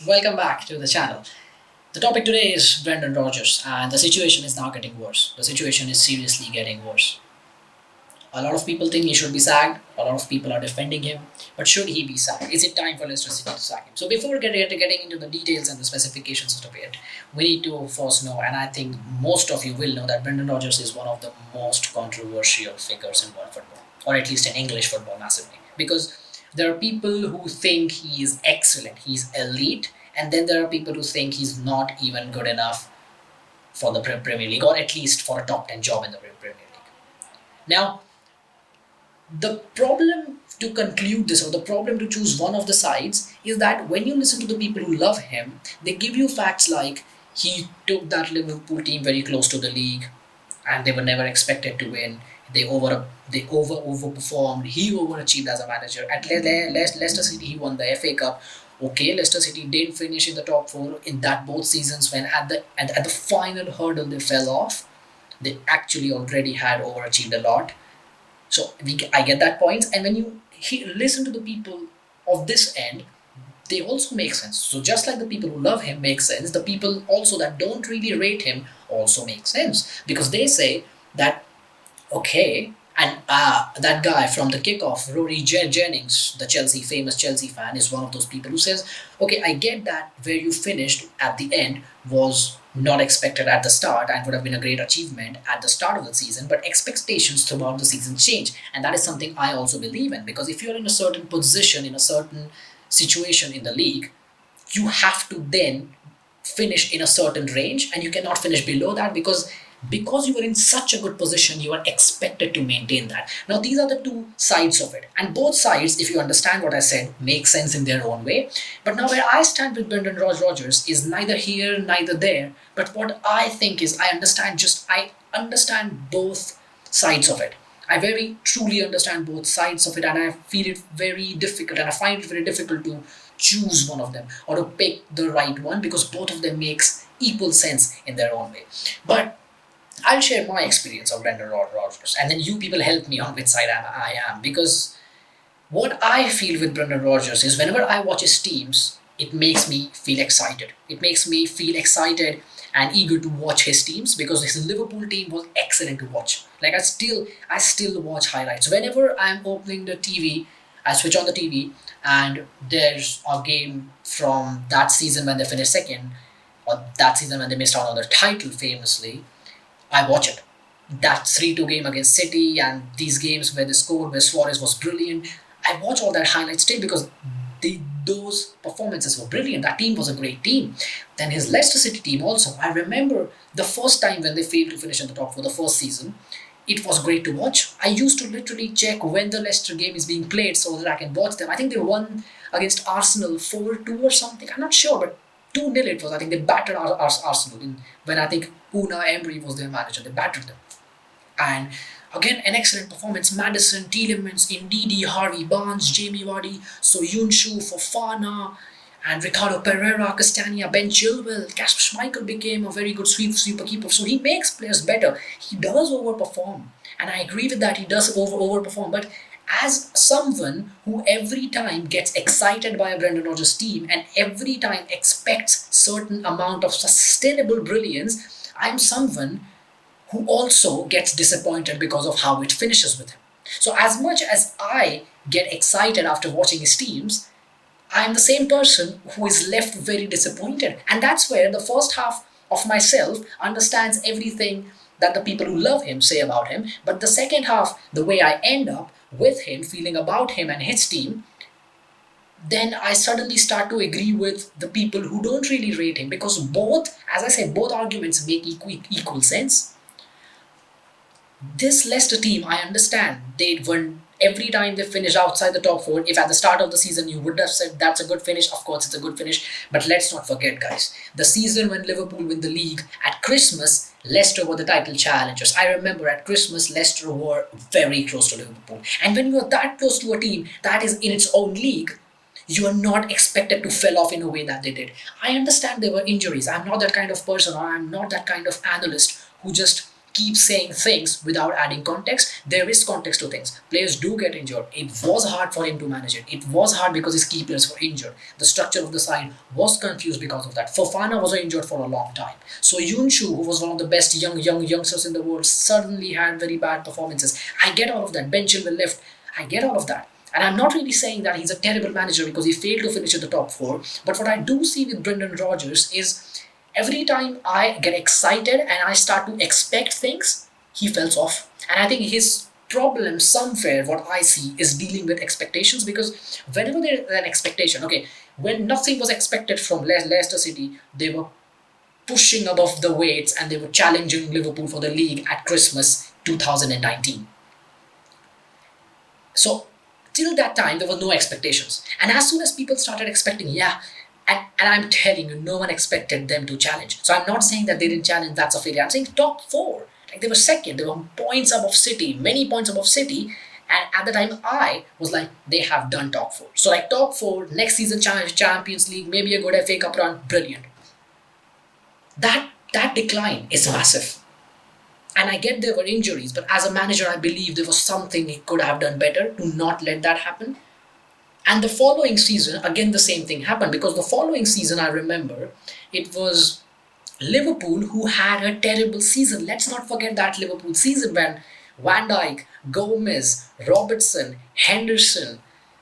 Welcome back to the channel. The topic today is Brendan Rodgers, and the situation is now getting worse. The situation is seriously getting worse. A lot of people think he should be sacked. A lot of people are defending him. But should he be sacked? Is it time for Leicester City to sack him? So before getting into the details and the specifications of it, we need to first know, and I think most of you will know, that Brendan Rodgers is one of the most controversial figures in world football, or at least in English football massively. Because there are people who think he is excellent, he's elite, and then there are people who think he's not even good enough for the Premier League, or at least for a top 10 job in the Premier League. Now, the problem to conclude this, or the problem to choose one of the sides, is that when you listen to the people who love him, they give you facts like he took that Liverpool team very close to the league and they were never expected to win. They overperformed. He overachieved as a manager. At Leicester City, he won the FA Cup. Okay, Leicester City did finish in the top four in that both seasons, when at the final hurdle they fell off. They actually already had overachieved a lot. So I get that point. And when you listen to the people of this end, they also make sense. So just like the people who love him make sense, the people also that don't really rate him also make sense, because they say that okay, and that guy from the kickoff, Rory Jennings, the famous Chelsea fan, is one of those people who says, okay, I get that where you finished at the end was not expected at the start and would have been a great achievement at the start of the season, but expectations throughout the season change. And that is something I also believe in, because if you're in a certain position, in a certain situation in the league, you have to then finish in a certain range, and you cannot finish below that, because you were in such a good position, you are expected to maintain that. Now these are the two sides of it, and both sides, if you understand what I said, make sense in their own way. But now where I stand with Brendan Rodgers is neither here neither there, but what I think is I understand both sides of it. I very truly understand both sides of it, and I feel it very difficult, and I find it very difficult to choose one of them or to pick the right one, because both of them makes equal sense in their own way. But I'll share my experience of Brendan Rodgers, and then you people help me on which side I am. Because what I feel with Brendan Rodgers is, whenever I watch his teams, it makes me feel excited. It makes me feel excited and eager to watch his teams, because his Liverpool team was excellent to watch. Like I still watch highlights whenever I'm opening the TV. I switch on the TV and there's a game from that season when they finished second, or that season when they missed out on the title famously. I watch it. That 3-2 game against City, and these games where they scored, where Suarez was brilliant. I watch all that highlights still, because those performances were brilliant. That team was a great team. Then his Leicester City team also. I remember the first time when they failed to finish in the top for the first season. It was great to watch. I used to literally check when the Leicester game is being played so that I can watch them. I think they won against Arsenal 4-2 or something. I'm not sure, but 2-0 it was. I think they battered Arsenal when I think Una Emery was their manager. They battered them. And again, an excellent performance. Madison, Tielemans, Ndidi, Harvey Barnes, Jamie Vardy, Soyuncu, Fofana, and Ricardo Pereira, Castagna, Ben Chilwell. Kasper Schmeichel became a very good sweeper keeper. So he makes players better. He does overperform. And I agree with that. He does overperform. But as someone who every time gets excited by a Brendan Rodgers team and every time expects certain amount of sustainable brilliance, I'm someone who also gets disappointed because of how it finishes with him. So as much as I get excited after watching his teams, I am the same person who is left very disappointed. And that's where the first half of myself understands everything that the people who love him say about him. But the second half, the way I end up with him, feeling about him and his team, then I suddenly start to agree with the people who don't really rate him, because both, as I said, both arguments make equal sense. This Leicester team, I understand, they won every time they finished outside the top four. If at the start of the season you would have said that's a good finish, of course it's a good finish. But let's not forget, guys, the season when Liverpool win the league, at Christmas, Leicester were the title challengers. I remember at Christmas, Leicester were very close to Liverpool. And when you are that close to a team that is in its own league, you are not expected to fell off in a way that they did. I understand there were injuries. I'm not that kind of person, or I'm not that kind of analyst who just keep saying things without adding context. There is context to things. Players do get injured. It was hard for him to manage it. It was hard because his key players were injured. The structure of the side was confused because of that. Fofana was injured for a long time. So Yunshu, who was one of the best youngsters in the world, suddenly had very bad performances. I get all of that. Ben Chilwell left. I get all of that. And I'm not really saying that he's a terrible manager because he failed to finish in the top four. But what I do see with Brendan Rodgers is every time I get excited and I start to expect things, he falls off. And I think his problem somewhere, what I see, is dealing with expectations, because whenever there's an expectation, okay, when nothing was expected from Leicester City, they were pushing above the weights and they were challenging Liverpool for the league at Christmas 2019. So till that time, there were no expectations. And as soon as people started expecting, yeah, and I'm telling you, no one expected them to challenge. So I'm not saying that they didn't challenge, that's a failure. I'm saying top four. Like they were second, they were points above City, many points above City. And at the time, I was like, they have done top four. So like top four, next season Champions League, maybe a good FA Cup run, brilliant. That decline is massive. And I get there were injuries, but as a manager, I believe there was something he could have done better to not let that happen. And the following season, again, the same thing happened, because the following season, I remember, it was Liverpool who had a terrible season. Let's not forget that Liverpool season when Van Dijk, Gomez, Robertson, Henderson,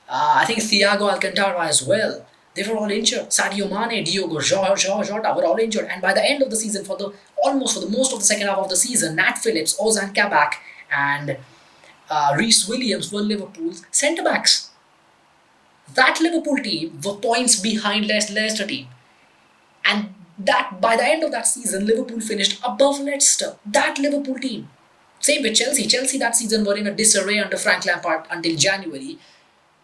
I think Thiago Alcantara as well, they were all injured. Sadio Mane, Diogo Jota were all injured. And by the end of the season, for the most of the second half of the season, Nat Phillips, Ozan Kabak, and Reece Williams were Liverpool's centre-backs. That Liverpool team were points behind Leicester team. And that by the end of that season, Liverpool finished above Leicester. That Liverpool team. Same with Chelsea. Chelsea that season were in a disarray under Frank Lampard until January.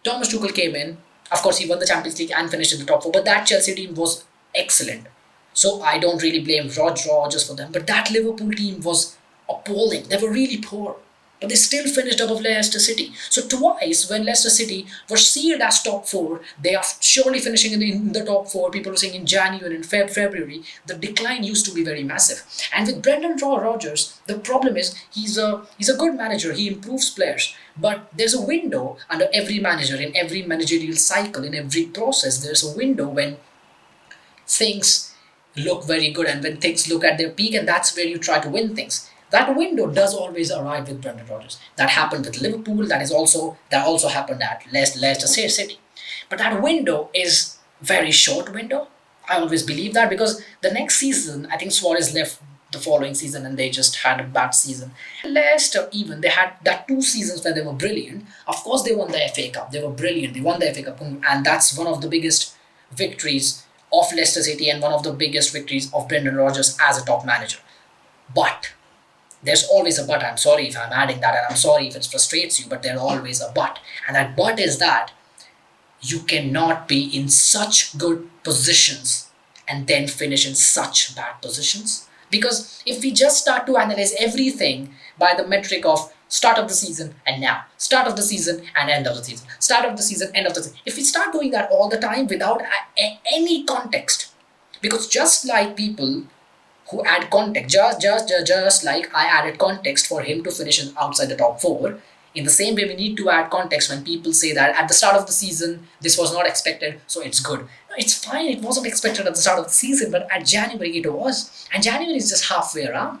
Thomas Tuchel came in. Of course, he won the Champions League and finished in the top four. But that Chelsea team was excellent. So I don't really blame Rodgers for them. But that Liverpool team was appalling. They were really poor. But they still finished above Leicester City. So twice when Leicester City were sealed as top four, they are surely finishing in the top four. People were saying in January and February, the decline used to be very massive. And with Brendan Rodgers, the problem is he's a good manager. He improves players. But there's a window under every manager, in every managerial cycle, in every process. There's a window when things look very good and when things look at their peak, and that's where you try to win things. That window does always arrive with Brendan Rodgers. That happened with Liverpool. That also happened at Leicester City. But that window is very short window. I always believe that, because the next season, I think Suarez left the following season and they just had a bad season. Leicester, even, they had that 2 seasons where they were brilliant. Of course, they won the FA Cup. They were brilliant. They won the FA Cup, and that's one of the biggest victories of Leicester City and one of the biggest victories of Brendan Rodgers as a top manager. But there's always a but. I'm sorry if I'm adding that, and I'm sorry if it frustrates you, but there's always a but. And that but is that you cannot be in such good positions and then finish in such bad positions. Because if we just start to analyze everything by the metric of start of the season and now, start of the season and end of the season, start of the season, end of the season, if we start doing that all the time without any context, because just like people who add context, just like I added context for him to finish outside the top four, in the same way we need to add context when people say that at the start of the season this was not expected, so it's good. No, it's fine, it wasn't expected at the start of the season, but at January it was, and January is just halfway around.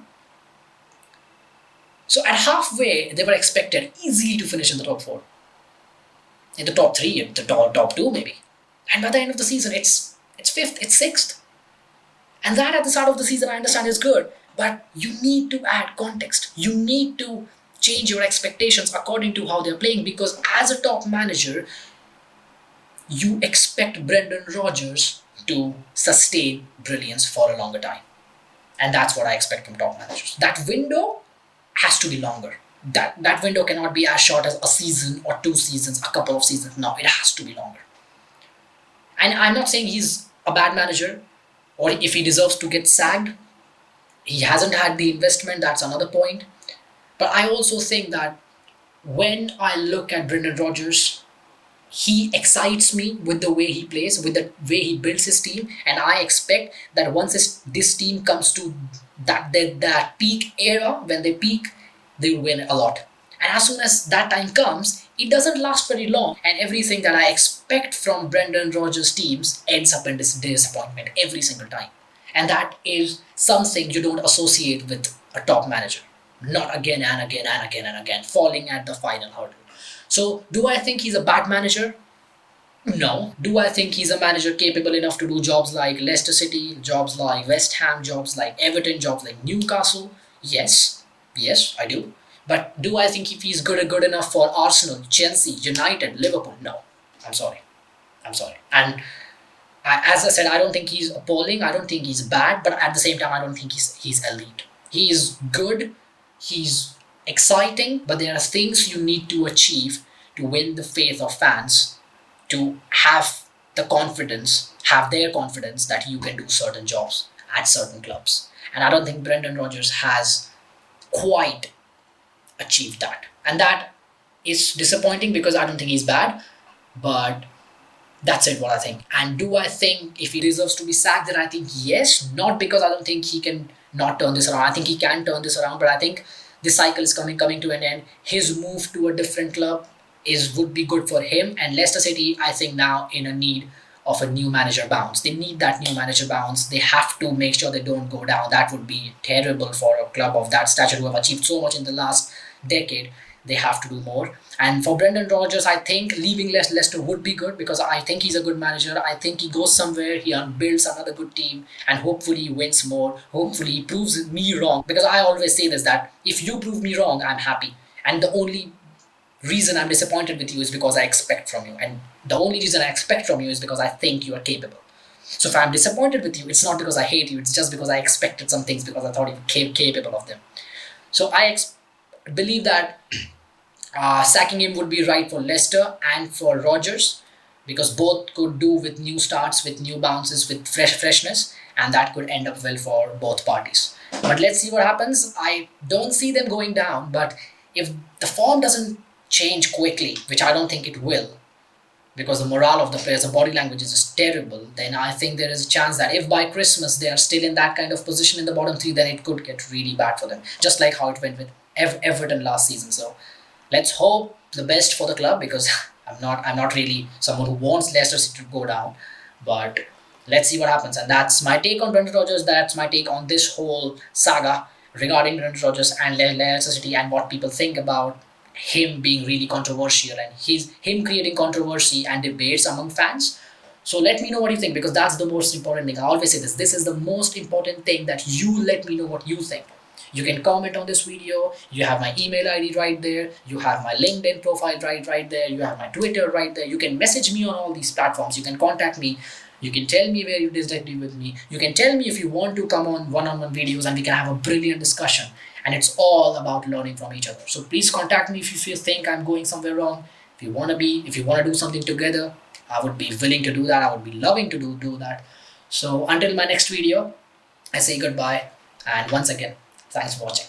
So at halfway they were expected easily to finish in the top four, in the top three, the top two maybe, and by the end of the season it's fifth, it's sixth. And that at the start of the season, I understand, is good. But you need to add context. You need to change your expectations according to how they're playing. Because as a top manager, you expect Brendan Rodgers to sustain brilliance for a longer time. And that's what I expect from top managers. That window has to be longer. That window cannot be as short as a season or 2 seasons, a couple of seasons. No, it has to be longer. And I'm not saying he's a bad manager, or if he deserves to get sacked. He hasn't had the investment, that's another point. But I also think that when I look at Brendan Rodgers, He excites me with the way he plays, with the way he builds his team, and I expect that once this team comes to that peak era, when they peak, they will win a lot. And as soon as that time comes, it doesn't last very long, and everything that I expect from Brendan Rodgers teams ends up in this disappointment every single time. And that is something you don't associate with a top manager. Not again and again and again and again, falling at the final hurdle. So, do I think he's a bad manager? No. Do I think he's a manager capable enough to do jobs like Leicester City, jobs like West Ham, jobs like Everton, jobs like Newcastle? Yes. Yes, I do. But do I think if he's good enough for Arsenal, Chelsea, United, Liverpool? No. I'm sorry. I'm sorry. And as I said, I don't think he's appalling. I don't think he's bad. But at the same time, I don't think he's elite. He's good. He's exciting. But there are things you need to achieve to win the faith of fans, to have have their confidence that you can do certain jobs at certain clubs. And I don't think Brendan Rodgers has quite achieved that. And that is disappointing because I don't think he's bad, but that's it what I think. And do I think if he deserves to be sacked, then I think yes, not because I don't think he can not turn this around. I think he can turn this around, but I think this cycle is coming to an end. His move to a different club would be good for him, and Leicester City, I think, now in a need of a new manager bounce. They need that new manager bounce. They have to make sure they don't go down. That would be terrible for a club of that stature who have achieved so much in the last decade. They have to do more. And for Brendan Rodgers, I think leaving Leicester would be good because I think he's a good manager. I think he goes somewhere, he builds another good team, and hopefully he wins more. Hopefully he proves me wrong, because I always say this, that if you prove me wrong, I'm happy. And the only reason I'm disappointed with you is because I expect from you. And the only reason I expect from you is because I think you are capable. So if I'm disappointed with you, it's not because I hate you, it's just because I expected some things because I thought you were capable of them. So I believe that sacking him would be right for Leicester and for Rodgers, because both could do with new starts, with new bounces, with freshness, and that could end up well for both parties. But let's see what happens. I don't see them going down, but if the form doesn't change quickly, which I don't think it will, because the morale of the players, the body language is just terrible, then I think there is a chance that if by Christmas they are still in that kind of position in the bottom three, then it could get really bad for them, just like how it went with Everton last season. So let's hope the best for the club, because I'm not really someone who wants Leicester City to go down, but let's see what happens. And that's my take on Brendan Rodgers. That's my take on this whole saga regarding Brendan Rodgers and Leicester City, and what people think about him being really controversial and him creating controversy and debates among fans. So let me know what you think, because that's the most important thing. I always say this is the most important thing, that you let me know what you think. You can comment on this video. You have my email ID right there. You have my LinkedIn profile right there. You have my Twitter right there. You can message me on all these platforms. You can contact me. You can tell me where you disagree with me. You can tell me if you want to come on one-on-one videos and we can have a brilliant discussion. And it's all about learning from each other. So please contact me if you think I'm going somewhere wrong. If you want to do something together, I would be willing to do that. I would be loving to do that. So until my next video, I say goodbye. And once again, thanks for watching.